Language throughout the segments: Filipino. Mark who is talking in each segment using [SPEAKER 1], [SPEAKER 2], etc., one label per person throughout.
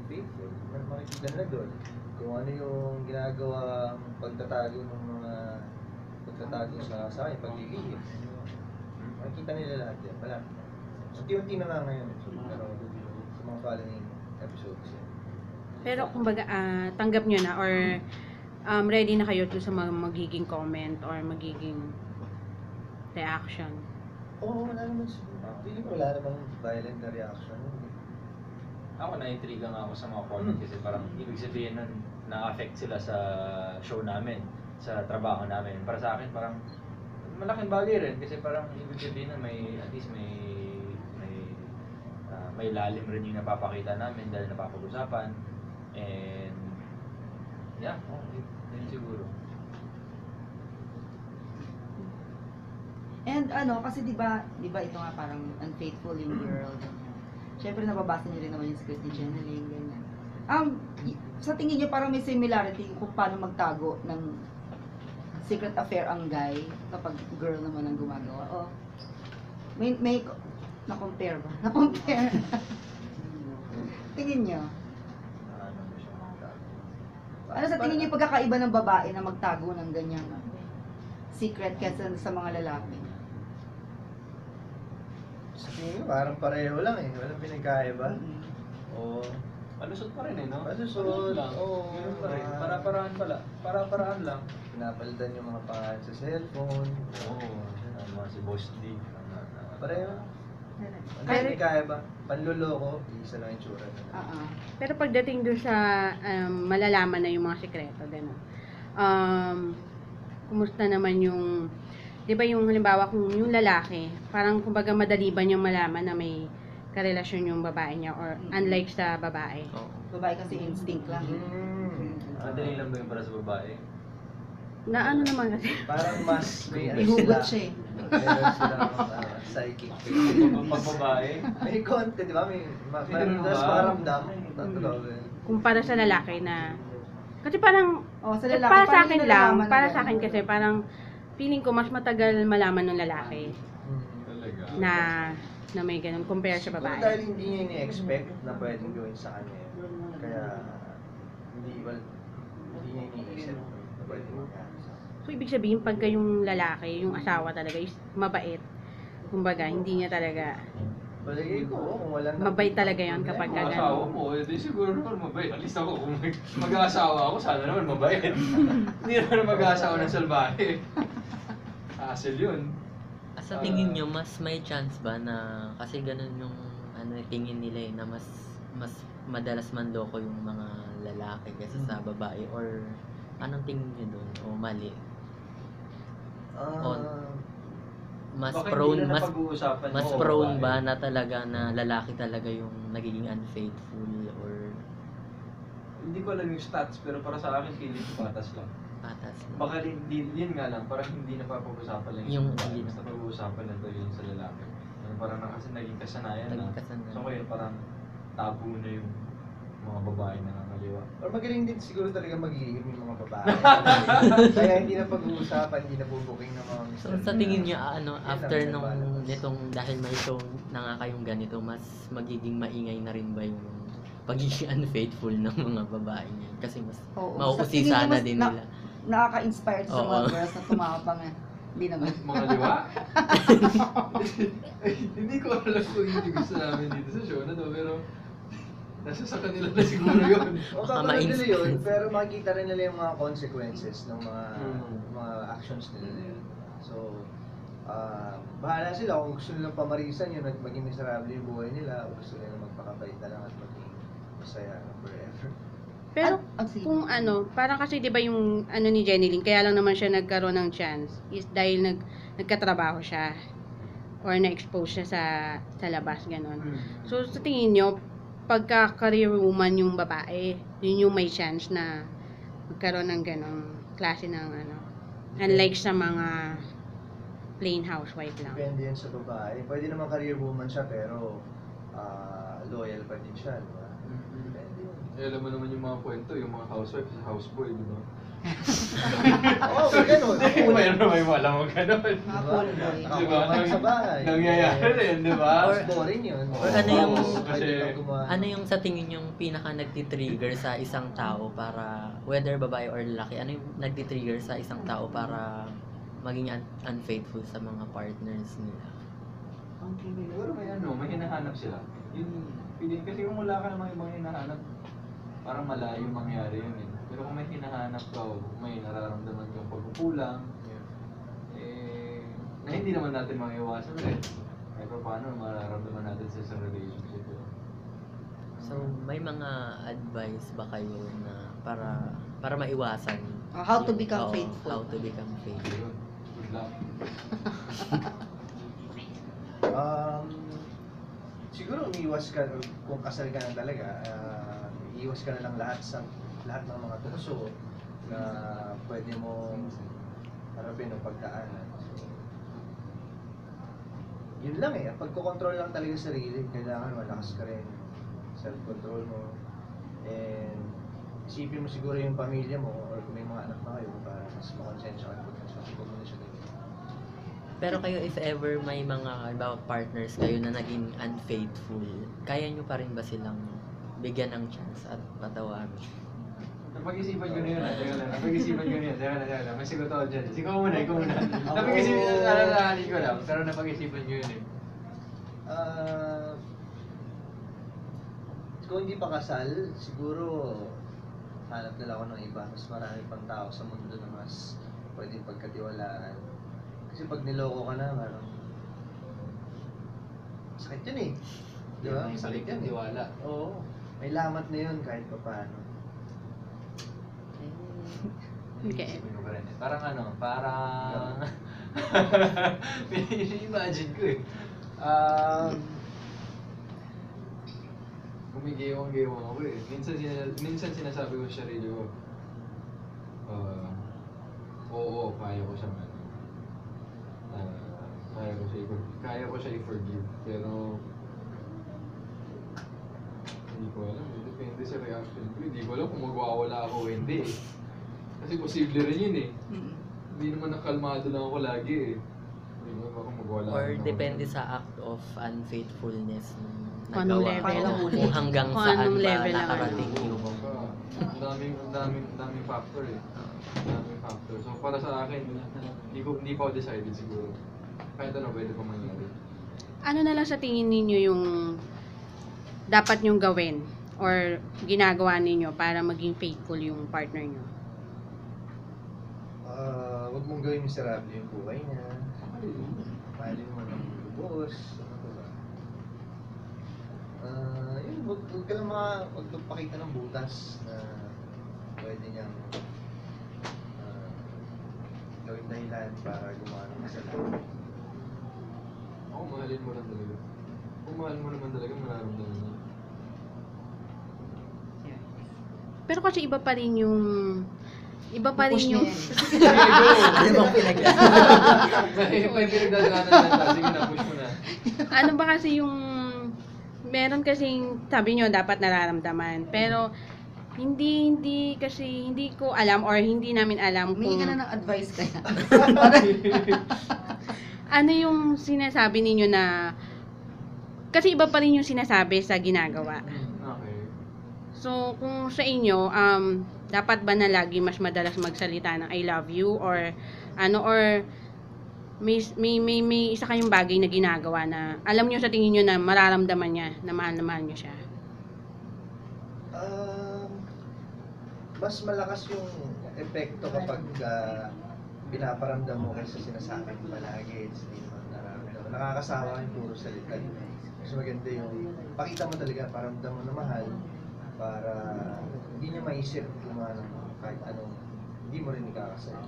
[SPEAKER 1] faithful. Makikita nila doon kung ano yung ginagawa pagtatago ng mga pagtatago sa akin, paglilihim. Makikita nila lahat yan. Wala. Unti-unti na nga ngayon. Pero sa mga following episodes yan.
[SPEAKER 2] Pero kumbaga, tanggap nyo na or ready na kayo to sa mga magiging comment or magiging reaction?
[SPEAKER 1] Oo, wala naman. Feeling ko wala namang violent na reaction.
[SPEAKER 3] Ako na-intriga nga ako sa mga comment kasi parang ibig sabihin nun na-affect sila sa show namin, sa trabaho namin. Para sa akin parang malaking bagay rin kasi parang ibig sabihin na may at least may lalim rin yung napapakita namin dahil napapag-usapan. And yeah, yun siguro.
[SPEAKER 4] And kasi di ba ito nga parang unfaithful yung girl. Siyempre nababasa niyo rin naman yung script ni Jeneline, ganyan. Sa tingin niyo parang may similarity kung paano magtago ng secret affair ang guy kapag girl naman ang gumagawa. O may na-compare ba? Na-compare. Tingin niyo? Ano sa tingin niyo pagkakaiba ng babae na magtago ng ganyang secret kaysa sa mga lalaki?
[SPEAKER 1] Sa tingin ko, parang pareho lang eh. Walang pinagkaiba. Oo.
[SPEAKER 3] Palusot pa rin eh, no?
[SPEAKER 1] Palusot
[SPEAKER 3] lang.
[SPEAKER 1] Oo.
[SPEAKER 3] Ganun pa rin. Para-paraan lang.
[SPEAKER 1] Pinapalitan yung mga pangalan sa cellphone.
[SPEAKER 3] Oo. Mga si Boss D.
[SPEAKER 1] Pareho. Ano pinagkaiba? Panluloko, isa lang yung tsura.
[SPEAKER 2] Pero pagdating doon sa malalaman na yung mga sikreto, gano'n. Kumusta naman yung, di ba yung halimbawa kung yung lalaki, parang kumbaga madali ba niyang malaman na may karelasyon yung babae niya or unlike sa babae?
[SPEAKER 4] Babae kasi instinct lang.
[SPEAKER 3] Madali lang ba yung para sa babae?
[SPEAKER 2] Na ano naman kasi?
[SPEAKER 1] Parang mas may
[SPEAKER 4] Ihugot siya eh.
[SPEAKER 1] Meron silang psychic.
[SPEAKER 3] Pag babae?
[SPEAKER 1] May content, di ba? May
[SPEAKER 3] Meron ba?
[SPEAKER 1] maramdam.
[SPEAKER 2] Kumpara sa lalaki na kasi parang
[SPEAKER 4] Sa lalaki,
[SPEAKER 2] para sa
[SPEAKER 4] paano
[SPEAKER 2] akin
[SPEAKER 4] niyo
[SPEAKER 2] lang,
[SPEAKER 4] nalalaman
[SPEAKER 2] para
[SPEAKER 4] na
[SPEAKER 2] sa akin
[SPEAKER 4] gano'n?
[SPEAKER 2] kasi parang feeling ko mas matagal malaman ng lalaki
[SPEAKER 3] Talaga?
[SPEAKER 2] na may ganun compare sa
[SPEAKER 1] Siguro
[SPEAKER 2] babae.
[SPEAKER 1] dahil hindi niya ini-expect na pwedeng gawin sa kanya yun. Kaya hindi niya iniisip na pwedeng mangyari.
[SPEAKER 2] So ibig sabihin pagka yung lalaki, yung asawa talaga is mabait. Kumbaga hindi niya talaga
[SPEAKER 1] Palagay ko, kung walang
[SPEAKER 2] mabait talaga yun kapag
[SPEAKER 3] Mga
[SPEAKER 2] ganun.
[SPEAKER 3] asawa mo, di siguro naman mabait. At least ako, kung mag-aasawa ako, sana naman mabait. Hindi naman mag-aasawa ng salbahe. Hassle yun.
[SPEAKER 5] Sa tingin nyo, mas may chance ba na, kasi ganun yung tingin nila na mas madalas manloko yung mga lalaki kaysa sa babae, or anong tingin nyo doon? O mali? Mas
[SPEAKER 3] Baka
[SPEAKER 5] prone,
[SPEAKER 3] hindi na
[SPEAKER 5] mas
[SPEAKER 3] napag-uusapan
[SPEAKER 5] mas
[SPEAKER 3] mo,
[SPEAKER 5] prone
[SPEAKER 3] babae.
[SPEAKER 5] ba na talaga na lalaki talaga yung nagiging unfaithful, or
[SPEAKER 3] Hindi ko alam yung stats, pero para sa akin, feeling ko patas lang.
[SPEAKER 5] patas?
[SPEAKER 3] Baka yun nga lang, parang hindi napapag-usapan lang
[SPEAKER 5] Yung
[SPEAKER 3] babae.
[SPEAKER 5] hindi
[SPEAKER 3] Mas napag-uusapan lang to yun sa lalaki. Parang kasi naging kasanayan
[SPEAKER 5] Naging
[SPEAKER 3] na.
[SPEAKER 5] kasanayan.
[SPEAKER 3] So ngayon parang tabu na yung mga babae na nakakaliwa.
[SPEAKER 1] Or magaling din siguro talaga maglihim yung mga babae. Kaya hindi na pag-uusapan, hindi na bubuking ng mga
[SPEAKER 5] So sa tingin nyo, after
[SPEAKER 1] lang,
[SPEAKER 5] nung
[SPEAKER 1] balance.
[SPEAKER 5] nitong, dahil may show na nga kayong ganito, mas magiging maingay na rin ba yung pagiging unfaithful ng mga babae niya? Kasi mas
[SPEAKER 4] Oo. Sa
[SPEAKER 5] mauusi
[SPEAKER 4] tingin niyo,
[SPEAKER 5] sana
[SPEAKER 4] mas
[SPEAKER 5] din nila.
[SPEAKER 4] Nakaka-inspire sa mga
[SPEAKER 5] Oo.
[SPEAKER 4] girls na tumapang eh. Hindi naman.
[SPEAKER 3] Mga liwa? Hindi ko alam kung hindi gusto namin dito sa show na to, pero nasa sa kanila na siguro yun.
[SPEAKER 1] O
[SPEAKER 5] Baka
[SPEAKER 1] papanood nila
[SPEAKER 5] ma-inspire.
[SPEAKER 1] yun, pero makikita rin nila yung mga consequences ng
[SPEAKER 3] Mm.
[SPEAKER 1] mga actions nila yun. So, bahala sila kung gusto nilang pamarisan yun at maging miserable yung buhay nila o gusto nila magpakabait na lang at maging masaya forever.
[SPEAKER 2] Pero
[SPEAKER 4] Sige.
[SPEAKER 2] kung parang kasi 'di ba yung ni Jeneline, kaya lang naman siya nagkaroon ng chance is dahil nagkatrabaho siya or na-expose siya sa labas ganon. So sa tingin nyo, pagka career woman yung babae, yun yung may chance na magkaroon ng ganong klase ng unlike sa mga plain housewife lang.
[SPEAKER 1] Depende yan sa babae. Pwede naman career woman siya pero loyal pa din siya, di ba? Depende yun.
[SPEAKER 6] alam mo naman yung mga kwento, yung mga housewife sa houseboy, di ba?
[SPEAKER 1] Oo, ganun.
[SPEAKER 3] May alam mo ganun.
[SPEAKER 4] Mga pool boy.
[SPEAKER 1] Ako
[SPEAKER 6] Di ba?
[SPEAKER 1] naman sa bahay.
[SPEAKER 6] Nangyayari rin, di ba?
[SPEAKER 1] Mas boring yun.
[SPEAKER 5] Or ano yung-
[SPEAKER 1] Ano
[SPEAKER 5] Ano yung sa tingin yung pinaka nagti-trigger sa isang tao para, whether babae or lalaki, ano yung nagti-trigger sa isang tao para maging unfaithful sa mga partners nila?
[SPEAKER 3] Siguro may hinahanap sila. Yung feeling, kasi kung wala ka namang ibang hinahanap, parang malayo mangyari yun eh. Pero kung may hinahanap ka o kung may nararamdaman kang pagkukulang, na hindi naman natin maiwasan rin. Pero paano mararamdaman natin sa isang relationship?
[SPEAKER 5] So, may mga advice ba kayo na para maiwasan?
[SPEAKER 4] How to become
[SPEAKER 5] Oo,
[SPEAKER 4] faithful.
[SPEAKER 5] How to become faithful.
[SPEAKER 3] Yun. Good luck.
[SPEAKER 1] Siguro umiiwas ka, kung kasal ka na talaga, iiwas ka na lang lahat ng mga tukso na pwede mong harapin o pagdaanan. So, yun lang eh, pagkocontrol lang talaga sa sarili, kailangan malakas ka rin, self-control mo, and isipin mo siguro yung pamilya mo or kung may mga anak na kayo para mas makonsensya ka sa komunikasyon nila.
[SPEAKER 5] Pero kayo, if ever may mga halimbawa, partners kayo na naging unfaithful, kaya nyo pa rin ba silang bigyan ng chance at patawarin?
[SPEAKER 3] Napag-isipan ko na yun. Napag-isipan ko na yun. Teka lang. May sigot ako dyan. Ikaw muna. Napag-isipan, alalahanin ko lang. Pero napag-isipan ko yun eh.
[SPEAKER 1] Kung hindi pa kasal, siguro hanap nila ako ng iba. Mas marami pang tao sa mundo na mas pwedeng pagkatiwalaan. Kasi pag niloko ka na, parang sakit yun eh. Di ba? Sakit yan eh.
[SPEAKER 3] Tiwala.
[SPEAKER 1] Oo. May lamat na yun kahit pa paano.
[SPEAKER 2] Okay.
[SPEAKER 3] Isipin ko pa rin eh. Parang imagine ko eh. Gumigewang-gewang ako eh. Minsan sinasabi ko sa sarili ko, oo, kaya ko siya kaya ko siya i-forgive. Pero hindi ko alam. Depende sa reaction ko. Hindi ko alam kung magwawala ako o hindi eh. Kasi posible rin yun eh. Hindi naman nakalmado lang ako lagi eh. Hindi mo baka magwala
[SPEAKER 5] Or
[SPEAKER 3] rin ako.
[SPEAKER 5] depende sa act of unfaithfulness na
[SPEAKER 2] Kung anong
[SPEAKER 5] nagawa
[SPEAKER 2] level.
[SPEAKER 5] mo, kung hanggang
[SPEAKER 2] Kung
[SPEAKER 5] saan
[SPEAKER 2] anong
[SPEAKER 5] ba
[SPEAKER 2] level lang.
[SPEAKER 5] nakarating yung
[SPEAKER 3] Ang daming factor eh. Daming factor. So para sa akin, hindi pa ako decided siguro. Kahit ano, pwede pa mangyari.
[SPEAKER 2] Ano na lang sa tingin ninyo yung dapat nyong gawin or ginagawa ninyo para maging faithful yung partner nyo?
[SPEAKER 1] Huwag mong gawin miserable yung buhay niya. Mahalin mo ng lubos. Ano ba? Yun, huwag ka lang huwag magpakita ng butas na pwede niyang gawin dahilan para gumawa ng kasalanan.
[SPEAKER 6] Ako, mahalin mo lang talaga. Kung mahal mo naman talaga, mararamdaman niya.
[SPEAKER 2] Pero kasi iba pa rin yung
[SPEAKER 4] Push
[SPEAKER 2] yung
[SPEAKER 4] niya yan.
[SPEAKER 5] Ano bang
[SPEAKER 3] May pinagdadaanan na. Sige na, push mo na.
[SPEAKER 2] ano ba kasi yung meron kasing sabi nyo dapat nararamdaman pero hindi ko alam or hindi namin alam
[SPEAKER 4] Humingi
[SPEAKER 2] kung
[SPEAKER 4] ka na ng advice kaya.
[SPEAKER 2] ano yung sinasabi ninyo na kasi iba pa rin yung sinasabi sa ginagawa.
[SPEAKER 3] Okay.
[SPEAKER 2] So, kung sa inyo, dapat ba na lagi mas madalas magsalita ng I love you or may isa kayong bagay na ginagawa na alam niyo sa tingin niyo na mararamdaman niya na mahal niyo siya?
[SPEAKER 1] Mas malakas yung epekto kapag pinaparamdam mo kaysa sinasabi mo palagi. Hindi naman nararamdaman. Nakakasawa yung puro salita. Mas maganda yung pakita mo talaga, paramdam mo na mahal para hindi niya maisip kung kahit anong hindi mo rin ikakasaya.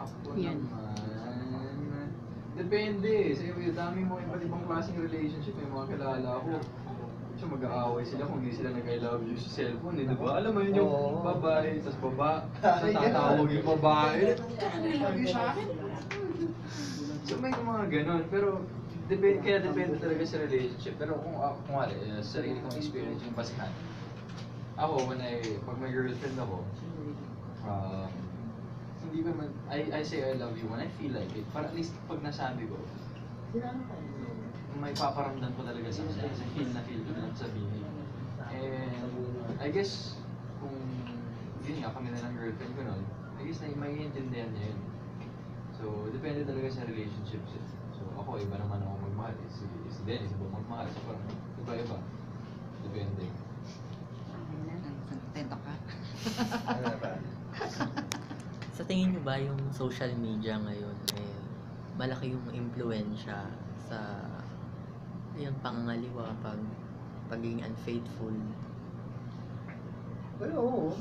[SPEAKER 3] Ako
[SPEAKER 2] Yan.
[SPEAKER 3] naman. Depende. Sa iyo, dami mo iba't ibang klaseng relationship. May mga kilala ako. So mag-aaway sila kung hindi sila nag-I love you sa cellphone, eh, di ba? Alam mo yun yung
[SPEAKER 1] Oo.
[SPEAKER 3] babae, tas tatawag yung babae. I love you sa akin. So may mga ganon, pero Depende talaga sa relationship. Pero kung sarili kong experience yung basihan. Ako, pag may girlfriend ako, hindi ko naman, I say I love you when I feel like it. Para at least pag nasabi ko, may paparamdam ko talaga sa kanya. Kasi feel ko lang sabihin. And I guess, kung yun nga, kami na ng girlfriend ko nun, I guess na may iintindihan niya yun. So, depende talaga sa relationships. So, ako, iba naman ako magmahal. Si Dennis, iba magmahal. So, parang iba-iba. Depende.
[SPEAKER 4] Contento ka?
[SPEAKER 1] Ano ba?
[SPEAKER 5] Sa tingin nyo ba yung social media ngayon, malaki yung impluensya sa yung pangangaliwa, pagiging unfaithful?
[SPEAKER 1] Well, oo.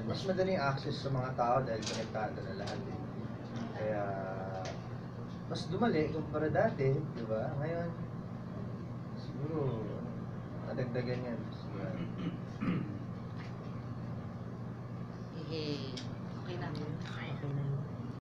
[SPEAKER 5] Mas
[SPEAKER 1] madaling access sa mga tao dahil konektado na lahat eh. Kaya, mas dumali kumpara dati, di ba? Ngayon, siguro, nadagdagan yan. Siguro.
[SPEAKER 4] Okay na.